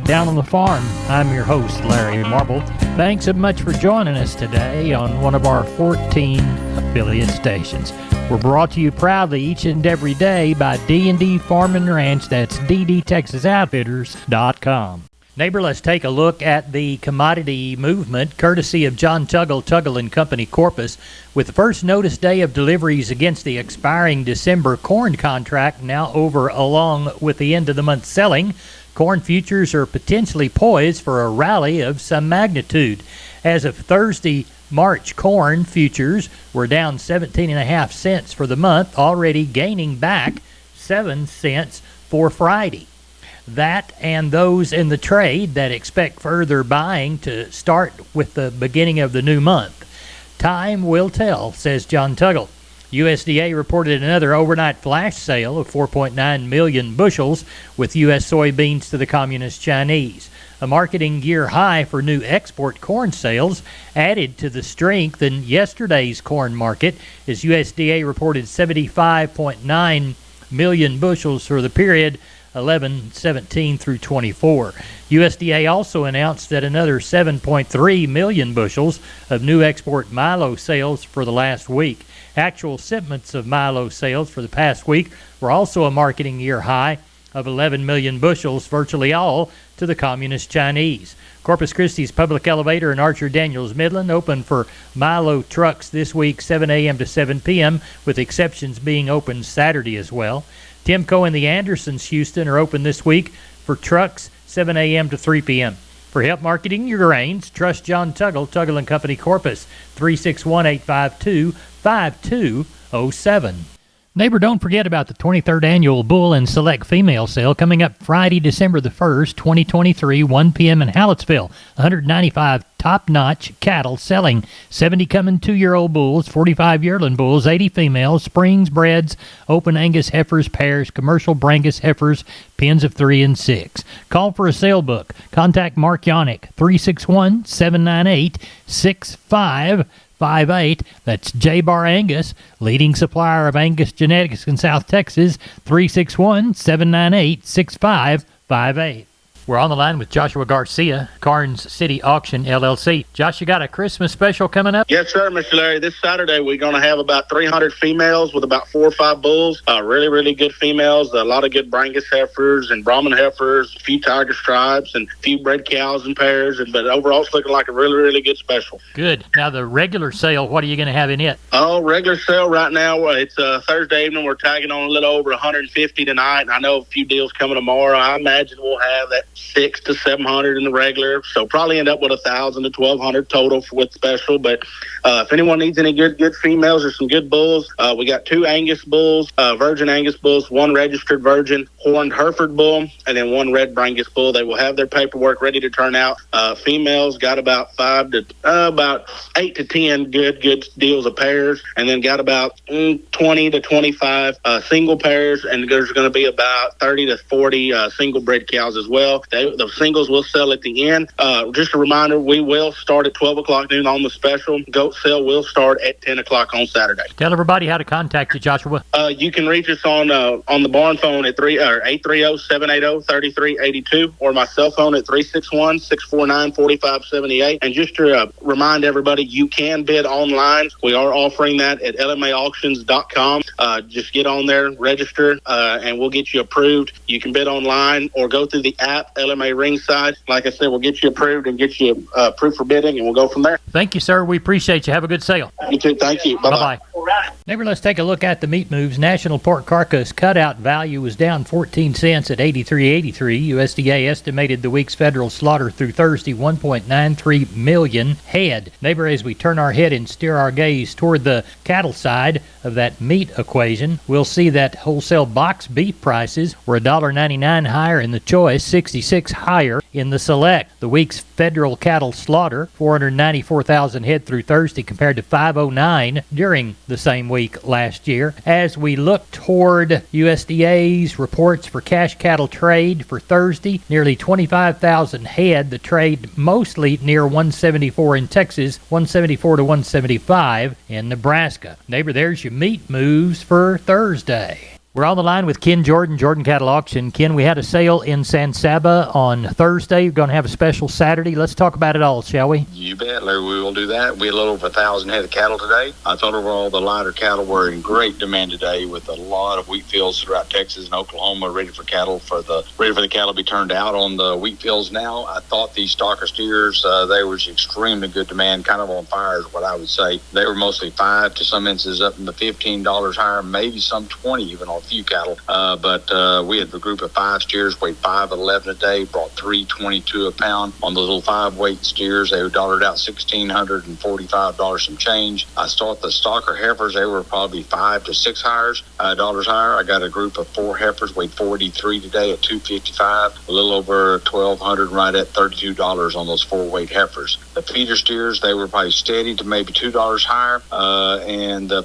Down on the Farm. I'm your host, Larry Marble. Thanks so much for joining us today on one of our 14 affiliate stations. We're brought to you proudly each and every day by D&D Farm and Ranch. That's ddtexasoutfitters.com. Neighbor, let's take a look at the commodity movement courtesy of John Tuggle & Company Corpus. With the first notice day of deliveries against the expiring December corn contract now over along with the end of the month selling, corn futures are potentially poised for a rally of some magnitude. As of Thursday, March corn futures were down 17.5 cents for the month, already gaining back 7 cents for Friday. That and those in the trade that expect further buying to start with the beginning of the new month. Time will tell, says John Tuggle. USDA reported another overnight flash sale of 4.9 million bushels with U.S. soybeans to the Communist Chinese. A marketing year high for new export corn sales added to the strength in yesterday's corn market as USDA reported 75.9 million bushels for the period 11/17 through 24. USDA also announced that another 7.3 million bushels of new export milo sales for the last week. Actual shipments of milo sales for the past week were also a marketing year high of 11 million bushels, virtually all to the Communist Chinese. Corpus Christi's Public Elevator and Archer Daniels Midland open for milo trucks this week 7 a.m. to 7 p.m., with exceptions being open Saturday as well. Timco and the Andersons Houston are open this week for trucks 7 a.m. to 3 p.m. For help marketing your grains, trust John Tuggle & Company Corpus, 361-852-5207. Neighbor, don't forget about the 23rd Annual Bull and Select Female Sale coming up Friday, December the 1st, 2023, 1 p.m. in Hallettsville. 195 top-notch cattle selling, 70 coming 2-year-old bulls, 45 yearling bulls, 80 females, springs, breds, open Angus heifers, pairs, commercial Brangus heifers, pens of 3 and 6. Call for a sale book. Contact Mark Yannick, 361-798-6558. That's J-Bar Angus, leading supplier of Angus genetics in South Texas, 361-798-6558. We're on the line with Joshua Garcia, Karnes City Auction, LLC. Josh, you got a Christmas special coming up? Yes, sir, Mr. Larry. This Saturday, we're going to have about 300 females with about 4 or 5 bulls. Really, really good females. A lot of good Brangus heifers and Brahman heifers, a few Tiger Stripes, and a few bred cows and pairs. But overall, it's looking like a really, really good special. Good. Now, the regular sale, what are you going to have in it? Oh, regular sale right now, it's Thursday evening. We're tagging on a little over 150 tonight. And I know a few deals coming tomorrow. I imagine we'll have that 600 to 700 in the regular, so probably end up with 1,000 to 1,200 total with special. But if anyone needs any good females or some good bulls, we got 2 Angus bulls, virgin Angus bulls, 1 registered virgin horned Hereford bull, and then 1 red Brangus bull. They will have their paperwork ready to turn out. Females got about 8 to 10 good deals of pairs, and then got about 20 to 25 single pairs, and there's going to be about 30 to 40 single bred cows as well. The singles will sell at the end. Just a reminder, we will start at 12 o'clock noon on the special. Goat sale will start at 10 o'clock on Saturday. Tell everybody how to contact you, Joshua. You can reach us on the barn phone at 830-780-3382 or my cell phone at 361-649-4578. And just to remind everybody, you can bid online. We are offering that at lmaauctions.com. Just get on there, register, and we'll get you approved. You can bid online or go through the app, LMA Ringside. Like I said, we'll get you approved and get you approved for bidding, and we'll go from there. Thank you, sir. We appreciate you. Have a good sale. You too. Thank you. Bye-bye. Neighbor, let's take a look at the meat moves. National pork carcass cutout value was down 14 cents at $83.83. USDA estimated the week's federal slaughter through Thursday 1.93 million head. Neighbor, as we turn our head and steer our gaze toward the cattle side of that meat equation, we'll see that wholesale box beef prices were $1.99 higher in the choice, 66 higher in the select. The week's federal cattle slaughter, 494,000 head through Thursday compared to 509 during the same week last year. As we look toward USDA's reports for cash cattle trade for Thursday, nearly 25,000 head. The trade mostly near 174 in Texas, 174 to 175 in Nebraska. Neighbor, there's your meat moves for Thursday. We're on the line with Ken Jordan, Jordan Cattle Auction. Ken, we had a sale in San Saba on Thursday. We're going to have a special Saturday. Let's talk about it all, shall we? You bet, Larry. We will do that. We had a little over 1,000 head of cattle today. I thought overall the lighter cattle were in great demand today, with a lot of wheat fields throughout Texas and Oklahoma ready for the cattle to be turned out on the wheat fields now. I thought these stocker steers, they were extremely good demand, kind of on fire is what I would say. They were mostly $5 to some instances up in the $15 higher, maybe some 20 even on a few cattle. But we had a group of 5 steers, weighed 511 a day, brought $322 a pound. On the little 5-weight steers, they were dollared out $1,645 some change. I thought the stocker heifers, they were probably $5 to $6 dollars higher. I got a group of 4 heifers, weighed 43 today at $255, a little over $1,200, right at $32 on those 4-weight heifers. The feeder steers, they were probably steady to maybe $2 higher, and the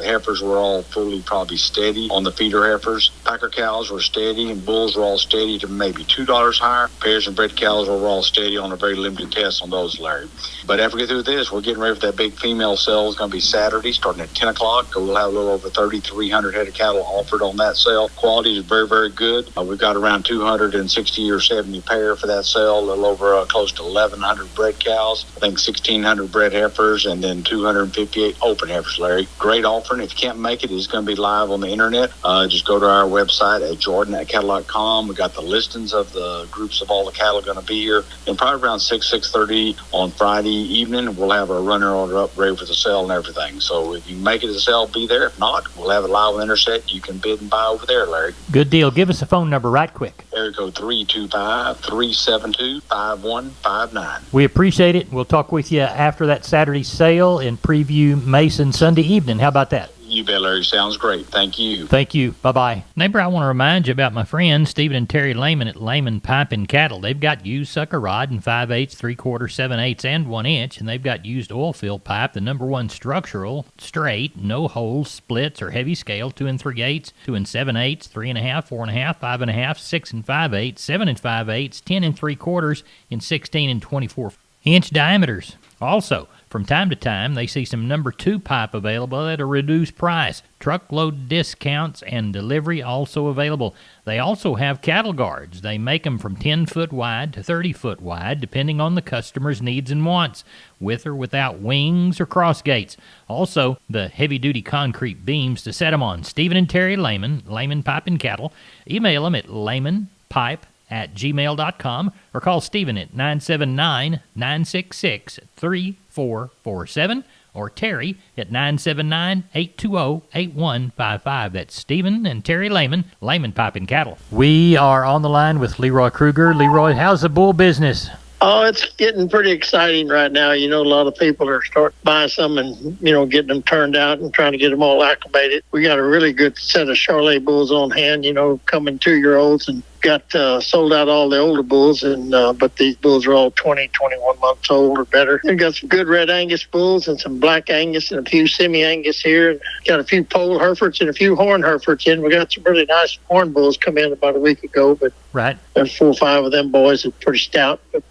heifers were all fully probably steady on the feeder heifers. Packer cows were steady, and bulls were all steady to maybe $2 higher. Pairs and bred cows were all steady on a very limited test on those, Larry. But after we get through this, we're getting ready for that big female sale. It's going to be Saturday, starting at 10 o'clock. We'll have a little over 3,300 head of cattle offered on that sale. Quality is very, very good. We've got around 260 or 70 pair for that sale, a little over close to 1,100 bred cows, I think 1,600 bred heifers, and then 258 open heifers, Larry. Great offering. If you can't make it, it's going to be live on the internet. Just go to our website at jordan@cattle.com. We got the listings of the groups of all the cattle going to be here. And probably around 6:30 on Friday evening, we'll have our runner order up ready for the sale and everything. So if you make it to the sale, be there. If not, we'll have it live on the internet. You can bid and buy over there, Larry. Good deal. Give us a phone number right quick. Area code 325-372-5159. We appreciate it. We'll talk with you after that Saturday sale and preview Mason Sunday evening. How about that? You bet, Larry. Sounds great. Thank you. Thank you. Bye-bye. Neighbor, I want to remind you about my friends Stephen and Terry Lehman at Lehman Pipe and Cattle. They've got used sucker rod in 5/8, 3/4, 7/8, and 1 inch, and they've got used oil field pipe, the #1 structural, straight, no holes, splits, or heavy scale, 2 3/8, 2 7/8, 3.5, 4.5, 5.5, 6 5/8, 7 5/8, 10 3/4, and 16 24-inch diameters. Also, from time to time, they see some #2 pipe available at a reduced price. Truckload discounts and delivery also available. They also have cattle guards. They make them from 10-foot wide to 30-foot wide, depending on the customer's needs and wants, with or without wings or cross gates. Also, the heavy-duty concrete beams to set them on. Stephen and Terry Lehman, Lehman Pipe and Cattle. Email them at lehmanpipe@gmail.com or call Stephen at 979-966-3447 or Terry at 979-820-8155. That's Stephen and Terry Lehman, Lehman Pipe and Cattle. We are on the line with Leroy Kruger. Leroy, how's the bull business? Oh, it's getting pretty exciting right now. You know, a lot of people are starting to buy some and, getting them turned out and trying to get them all acclimated. We got a really good set of Charolais bulls on hand, coming 2-year-olds, and got sold out all the older bulls, and but these bulls are all 20, 21 months old or better. We've got some good red Angus bulls and some black Angus and a few semi-Angus here. And got a few pole Herefords and a few horn Herefords in. We got some really nice horn bulls come in about a week ago, but right, there's 4 or 5 of them boys that are pretty stout. But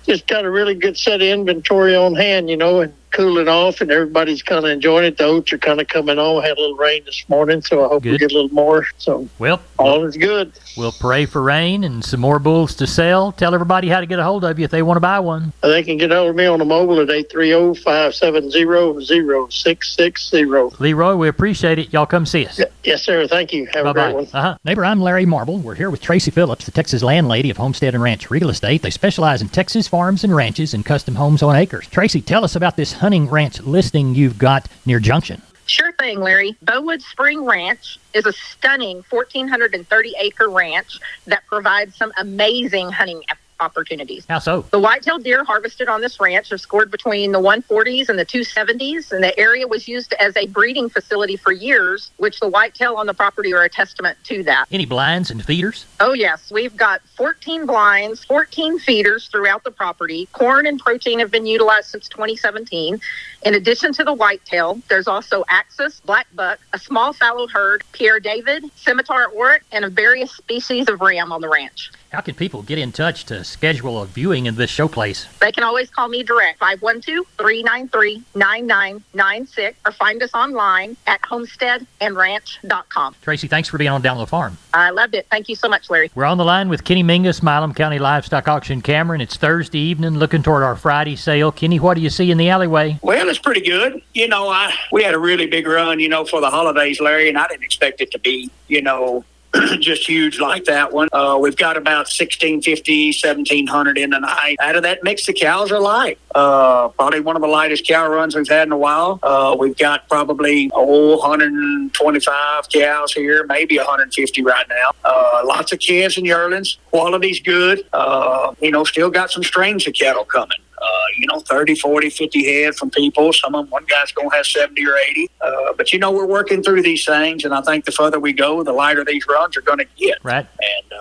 just got a really good set of inventory on hand, and cooling off, and everybody's kind of enjoying it. The oats are kind of coming on. Had a little rain this morning, so I hope we get a little more. So all is good. We'll pray for rain and some more bulls to sell. Tell everybody how to get a hold of you if they want to buy one. They can get hold of me on the mobile at 830-570-0660. Leroy, we appreciate it. Y'all come see us. Yes, sir. Thank you. Have Bye-bye. a great one. Neighbor, I'm Larry Marble. We're here with Tracy Phillips, the Texas landlady of Homestead and Ranch Real Estate. They specialize in Texas farms and ranches and custom homes on acres. Tracy, tell us about this hunting ranch listing you've got near Junction. Sure thing, Larry. Bowood Spring Ranch is a stunning 1,430-acre ranch that provides some amazing hunting opportunities. How so? The whitetail deer harvested on this ranch have scored between the 140s and the 270s, and the area was used as a breeding facility for years, which the whitetail on the property are a testament to that. Any blinds and feeders? Oh, yes. We've got 14 blinds, 14 feeders throughout the property. Corn and protein have been utilized since 2017. In addition to the whitetail, there's also Axis, black buck, a small fallow herd, Pierre David, scimitar oryx, and various species of ram on the ranch. How can people get in touch to schedule a viewing in this showplace? They can always call me direct, 512-393-9996, or find us online at homesteadandranch.com. Tracy, thanks for being on Down the Farm. I loved it. Thank you so much, Larry. We're on the line with Kenny Mingus, Milam County Livestock Auction, Cameron. It's Thursday evening, looking toward our Friday sale. Kenny, what do you see in the alleyway? Well, it's pretty good. We had a really big run, for the holidays, Larry, and I didn't expect it to be, just huge like that one. We've got about 1,650, 1,700 in the night. Out of that mix, the cows are light. Probably one of the lightest cow runs we've had in a while. We've got probably 125 cows here, maybe 150 right now. Lots of calves and yearlings. Quality's good. Still got some strings of cattle coming. 30, 40, 50 head from people. One guy's going to have 70 or 80. But, we're working through these things, and I think the further we go, the lighter these runs are going to get. Right. And,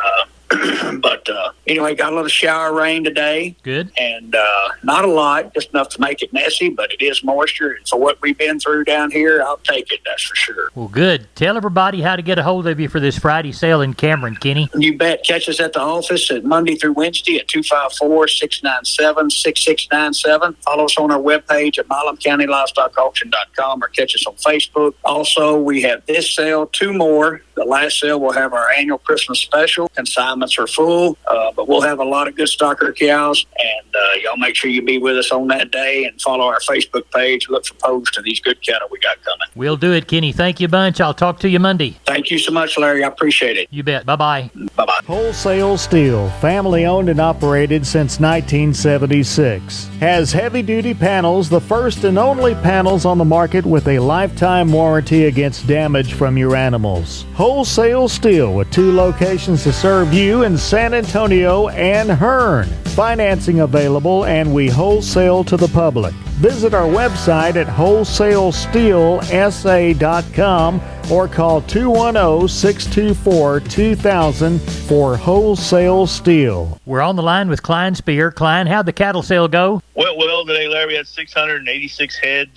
anyway, got a little shower rain today. Good. And not a lot, just enough to make it messy, but it is moisture. And for what we've been through down here, I'll take it, that's for sure. Well, good. Tell everybody how to get a hold of you for this Friday sale in Cameron, Kenny. You bet. Catch us at the office at Monday through Wednesday at 254-697-6697. Follow us on our webpage at MilamCountyLivestockAuction.com or catch us on Facebook. Also, we have this sale, 2 more. The last sale, we'll have our annual Christmas special. Consignments are full, but we'll have a lot of good stocker cows, and y'all make sure you be with us on that day and follow our Facebook page. Look for posts of these good cattle we got coming. We'll do it, Kenny. Thank you a bunch. I'll talk to you Monday. Thank you so much, Larry. I appreciate it. You bet. Bye-bye. Bye-bye. Wholesale Steel, family owned and operated since 1976. Has heavy-duty panels, the first and only panels on the market with a lifetime warranty against damage from your animals. Wholesale Steel with 2 locations to serve you in San Antonio and Hearn. Financing available, and we wholesale to the public. Visit our website at wholesalesteelsa.com or call 210-624-2000 for Wholesale Steel. We're on the line with Klein Spear. Klein, how'd the cattle sale go? Went well today, Larry. We had 686 head.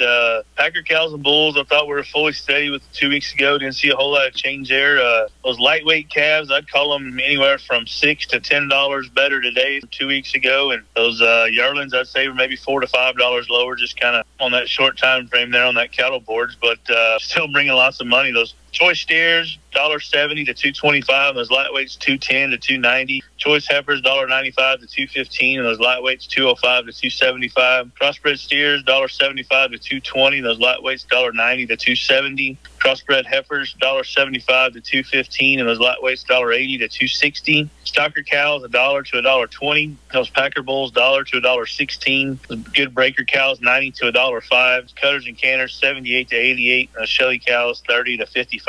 Packer cows and bulls, I thought we were fully steady with 2 weeks ago. Didn't see a whole lot of change there. Those lightweight calves, I'd call them anywhere from $6 to $10 better today than 2 weeks ago. And those yearlings, I'd say, were maybe $4 to $5 lower, just kind of on that short time frame there on that cattle boards. But still bringing lots of money. Those choice steers, $1.70 to $2.25, and those lightweights $2.10 to $2.90. Choice heifers $1.95 to $2.15, and those lightweights $2.05 to $2.75. Crossbred steers $1.75 to $2.20, and those lightweights $1.90 to $2.70. Crossbred heifers $1.75 to $2.15, and those lightweights $1.80 to $2.60. Stocker cows $1 to $1.20. Those Packer bulls $1 to $1.16. Those good breaker cows $90 to $1.05. Cutters and canners $78 to $88, and those Shelly cows $30 to $55.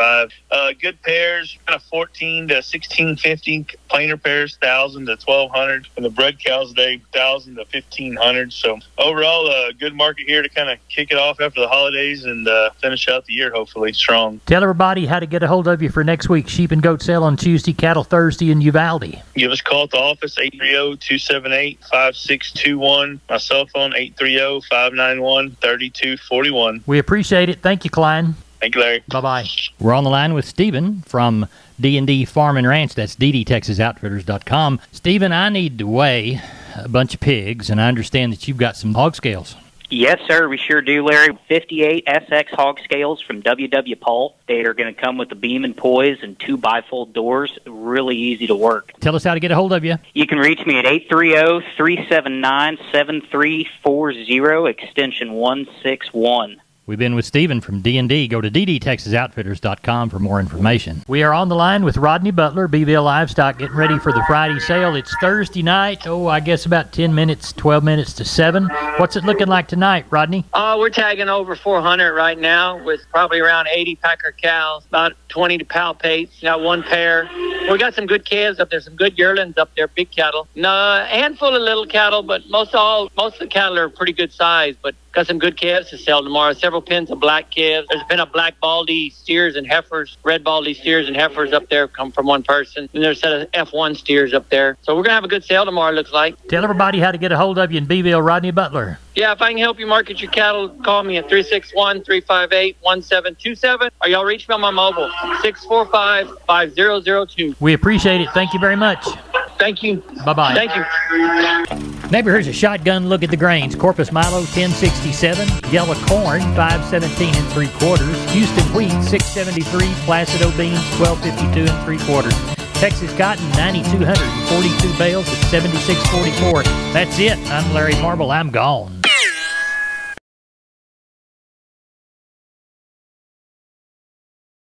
Good pairs kind of $14 to $16.50. Plainer pairs $1,000 to $1,200, and the bred cows today $1,000 to $1,500. So overall, a good market here to kind of kick it off after the holidays and finish out the year hopefully strong. Tell everybody how to get a hold of you for next week's sheep and goat sale on Tuesday, cattle Thursday in Uvalde. Give us a call at the office, 830-278-5621. My cell phone, 830-591-3241. We appreciate it. Thank you, Klein. Thank you, Larry. Bye-bye. We're on the line with Stephen from D&D Farm and Ranch. That's ddtexasoutfitters.com. Stephen, I need to weigh a bunch of pigs, and I understand that you've got some hog scales. Yes, sir, we sure do, Larry. 58 SX hog scales from W.W. Paul. They are going to come with a beam and poise and 2 bifold doors. Really easy to work. Tell us how to get a hold of you. You can reach me at 830-379-7340, extension 161. We've been with Stephen from D&D. Go to ddtexasoutfitters.com for more information. We are on the line with Rodney Butler, Beeville Livestock, getting ready for the Friday sale. It's Thursday night. I guess about 12 minutes to 7. What's it looking like tonight, Rodney? We're tagging over 400 right now with probably around 80 Packer cows, about 20 to palpates. Got 1 pair. We got some good calves up there, some good yearlings up there, big cattle. A handful of little cattle, but most of the cattle are pretty good size, but got some good calves to sell tomorrow. Several pins of black calves. There's been a black baldy steers and heifers, red baldy steers and heifers up there come from one person. And there's a set of F1 steers up there. So we're going to have a good sale tomorrow, it looks like. Tell everybody how to get a hold of you in Beeville, Rodney Butler. Yeah, if I can help you market your cattle, call me at 361-358-1727. Or y'all reach me on my mobile, 645-5002. We appreciate it. Thank you very much. Thank you. Bye-bye. Thank you. Neighbor, here's a shotgun look at the grains. Corpus Milo, 1067. Yellow corn, 517 3/4. Houston wheat, 673. Placido beans, 1252 3/4. Texas cotton, 9,242 bales at 76.44. That's it. I'm Larry Marble. I'm gone.